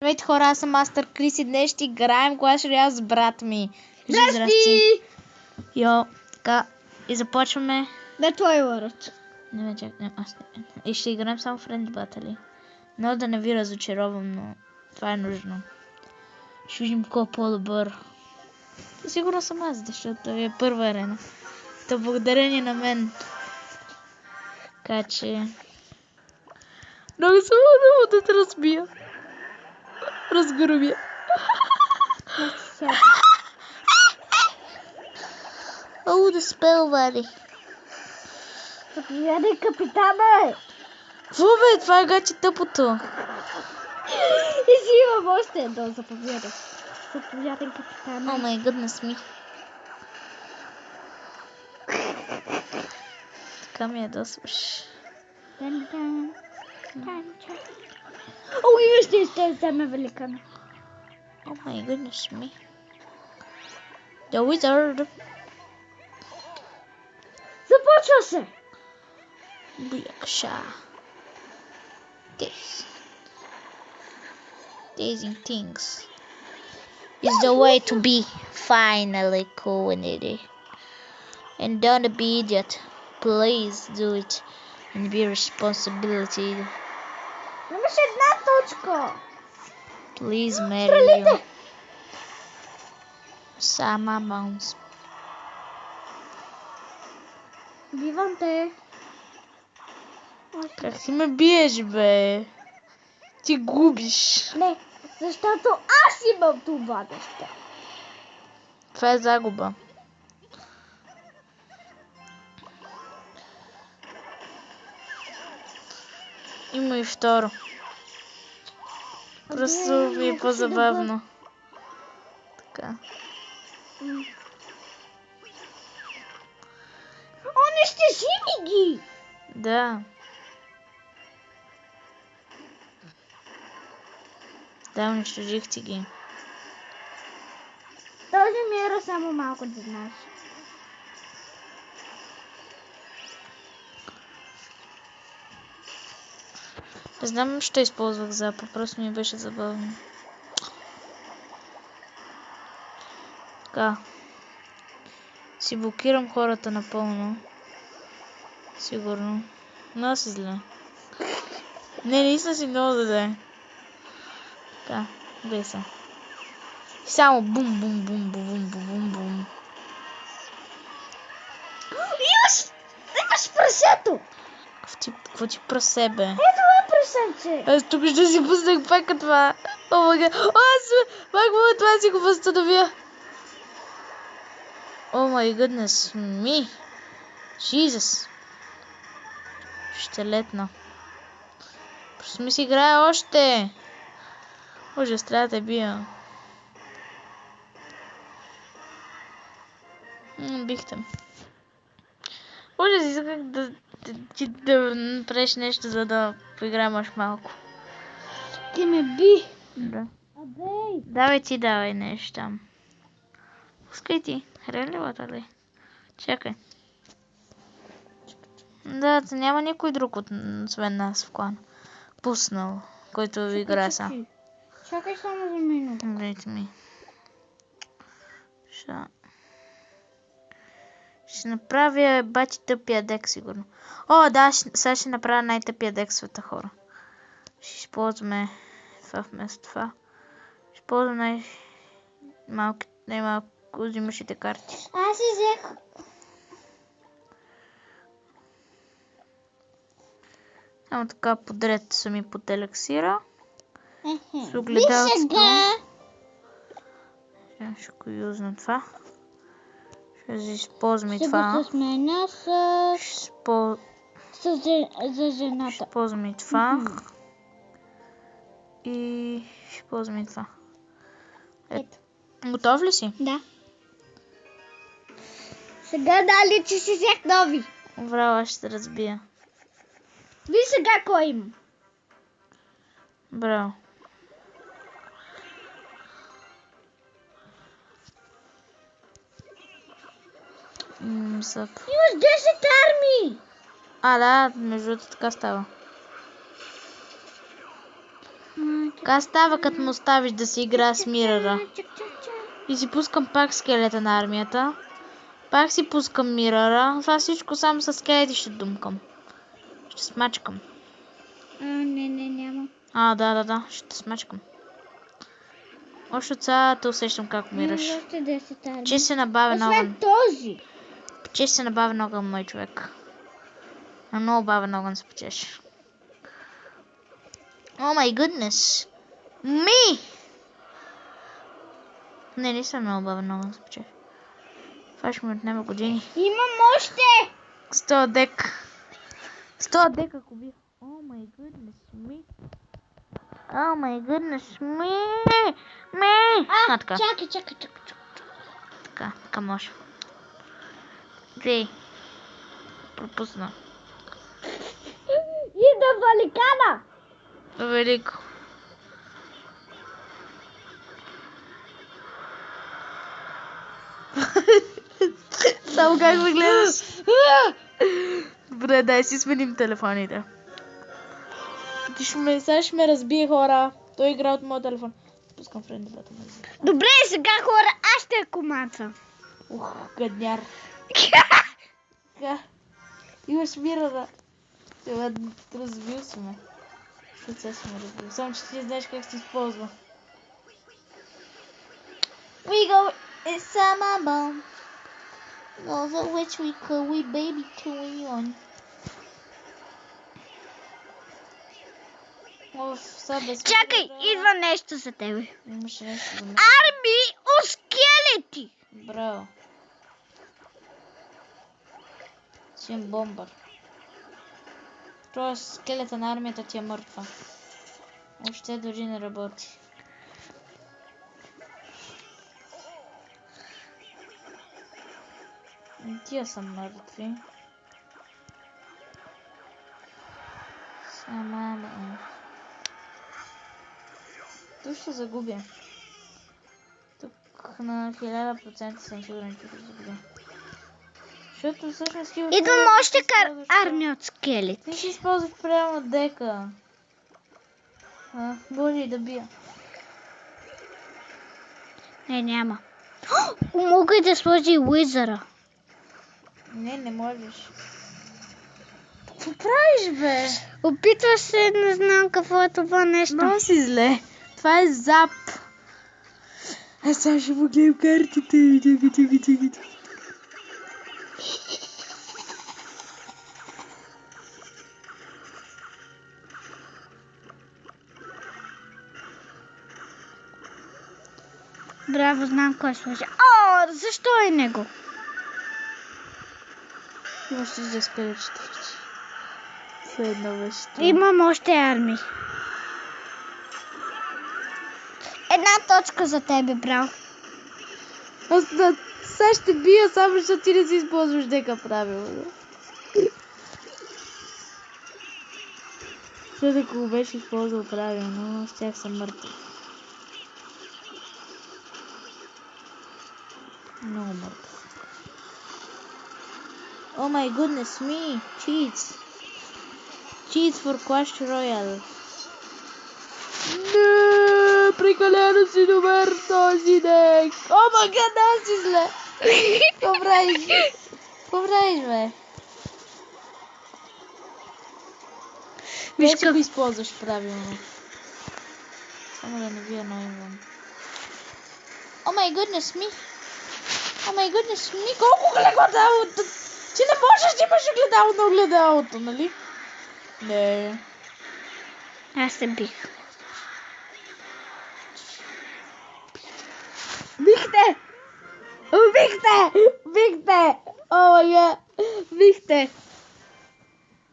Здравейте хора, аз съм Мастер Крис и днес ще играем Clash Royale с брат ми. Кажи Здрасти! Йо, така, и започваме. Да, твой лърът. Не, чакай, аз не. И ще играем само Friend Battle. Но да не ви разочаровам, но това е нужно. Ще видим кой е по-добър. Сигурно съм аз, защото е първа арена. То благодарение на мен. Така че... Много съм да те разбия. Разгробя. Ау, да спел, Вали. Заповядай, капитане! Какво бе? Това е гаче тъпото. И си имам още едно, заповядай. Заповядай, капитане. О май гъднес ми. Така ми досваш. О, и ще вземе великана. О май гъднес ми. The Wizard. Започва се! Буякша. Tasing things is the way to be finally cool and it. And don't be idiot. Please do it and be responsibility. Имаш една точка! Please marry Стрелите! you. Сама Маунс. Бивам те. Как ти ме биеш, бе? Ти губиш. Не, защото аз имам това нещо. Това е загуба. Има и второ. Просто ми е по-забавно. Така. О, не ще взими ги! Да. Да, унищожих ти ги. Този мира само малко да знаеш. Не знам, що използвах запа, просто ми беше забавно. Така. Си блокирам хората напълно. Сигурно. Но аз си зле. Не, наистина си много даде. Така, гледай се. Само бум, бум, бум, бум, бум, бум, бум. Имаш прасето! Какво ти прасе, бе? Ето е прасенце! Аз тук ще си пуснах пак това. О, мага. О, аз пак мога това си го възстановя. О, май гъднес ми. Jesus. Ще летна. Просто ми си играе още. Ужас, трябва да те бия. Бихте. Ужас, исках да направиш нещо, за да поиграем още малко. Ти ме би! Да. Абей! Давай нещо там. Пускай ти. Хренливата ли? Чакай. Да, няма никой друг освен нас в клана. Пуснал, който игра са. Чакай само за минута. Гледайте ми. Ще направя бати тъпия дек, сигурно. О, да, сега ще направя най-тъпия дек в света, хора. Ще използваме това вместо това. Ще използвам най-малко взимащите карти. Аз си взех. Само така подред са ми под елексира. С Виж огледалцето. сега! Ще го юзна това. Ще използвам и Ще това. го сменя за жената. Ще използвам и това. И ще използвам и това. Ето. Готов ли си? Да. Сега дали, че си взех нови. Браво, ще се разбия. Виж сега кой имам. Браво. Съп. Имаш 10 армии. А, да, между другото така става. Ка става, като му оставиш да си игра с миръра. И си пускам пак скелета на армията. Пак си пускам миръра. Това всичко само с скелети ще думкам. Ще смачкам. Не, няма. Да. Ще смачкам. Още от сега те усещам как умираш. Още 10 армии. Че се набавя огън. Освен този. Че се набавя огън, мой човек. На много бавен огън се печеш. О май гъднес. Не съм много бавен огън се печеш. Това ще ми отнема години. Имам още! 100 дек. 100 дек ако бия. О май гъднес ми. О май гъднес ми. Така. Чакай. Така може. Глей. Пропусна. Идва Валикана! Велико. Само как ме гледаш? Добре, дай си сменим телефоните. Сега ще ме разбие, хора. Той игра от моя телефон. Пускам френди бата. Добре, сега хора, аз ще я командвам. Гадняр. Имаш миръра. Сега развил си ме. Сега си ме разбил. Само че ти знаеш как се използва. We go in summer bomb. Over which we call we baby on. Чакай, идва нещо за тебе. Имаш нещо за мен. Армии от скелети! Браво. Си бомбър. Тоест скелета на армията ти е мъртва. Още дори не работи. Тия са мъртви. Тук ще загубя. Тук на 1000% съм сигурен, че ще загубя. Защото всъщност ти... Идвам още армия от скелети. Ти ще използваш прямо дека. Може и да бия. Няма. Мога и да сложи уизъра. Не можеш. Какво правиш, бе? Опитваш се, не знам какво е това нещо. Много си зле. Това е зап. Аз сега ще му гледам картите. Чакай. Браво, знам кой сложи. Защо е него? Имаш да скелечета. Все едно беше. Имам още армии. Една точка за тебе, браво. Аз сега ще бия, само защото ти не си използваш дека правилно. След ако го беше използвал правилно, с тях съм мъртъв. Много мъртъв. Oh my goodness me! Cheats! Cheats for Clash Royale. Не, прекалено си добър този дек! О май гад, да си зле! Какво правиш, бе? Виж как го използваш правилно. Само да не ви анноyвам. Oh my goodness me! Oh my goodness me! Колко гледалото! Ти не можеш да имаш огледало на огледалото, нали? Не. Аз се бих. Бихте! Бихте! О май гад! Бихте!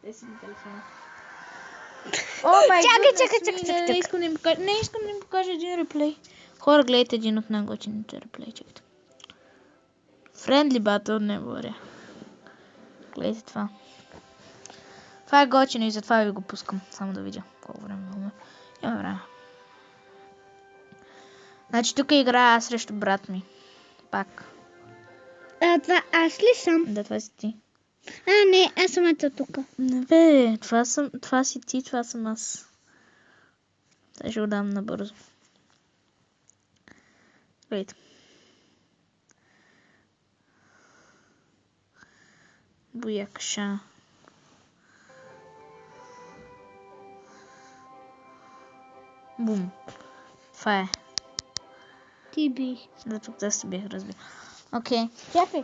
Те си ми телефона. О май Чакай. Не искам да им покажа един реплей. Хора, гледайте един от най-готините реплей. Чакайте. Friendly Battle не говоря. Гледайте това. Това е готино и затова ви го пускам. Само да видя колко време имаме. Имаме време. Значи тук играя срещу брат ми. Пак. Това аз ли съм? Да, това си ти. Не, аз съм ето тук. Не бе, това си ти, това съм аз. Сега ще го дам набързо. Гледайте. Буякша. Бум. Това е. Ти би. Да, тук да се бях разбил. Окей. Чакай.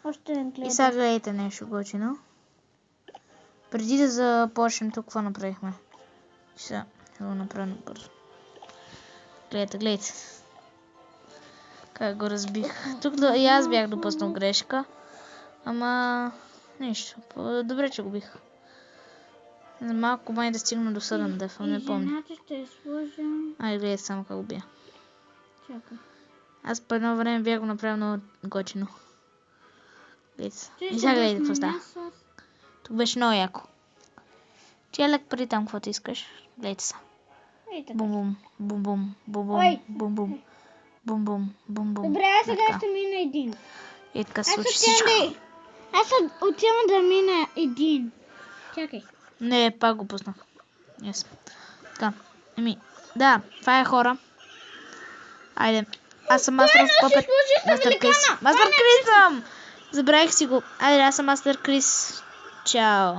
Още не гледам. И сега гледайте нещо готино. Преди да започнем тук, какво направихме? Сега ще го направим бързо. Гледайте. Как го разбих. Тук и аз бях допуснал грешка. Ама... нищо. Добре, че го бих. Малко май да стигна до съден деф, не помня. Жената ще сложа... Ай, гледайте само как го бия. Чакай. Аз по едно време бях го направил много готино. Гледайте. И сега гледайте какво става. Тук беше много яко. Ти е лек преди там, каквото искаш. Гледайте са. Бум-бум, бум-бум, бум-бум, бум-бум, бум-бум, бум-бум. Добре, аз сега ще мина един. И така се Аз случи всичко. отивам да мина един. Чакай. Не, пак го пуснах. Yes. Така. Да, това е хора. Айде. Аз съм Мастер Пъпет. Мастер Крис. Мастер Крис съм! Забравих си го. Айде, аз съм Мастер Крис. Чао.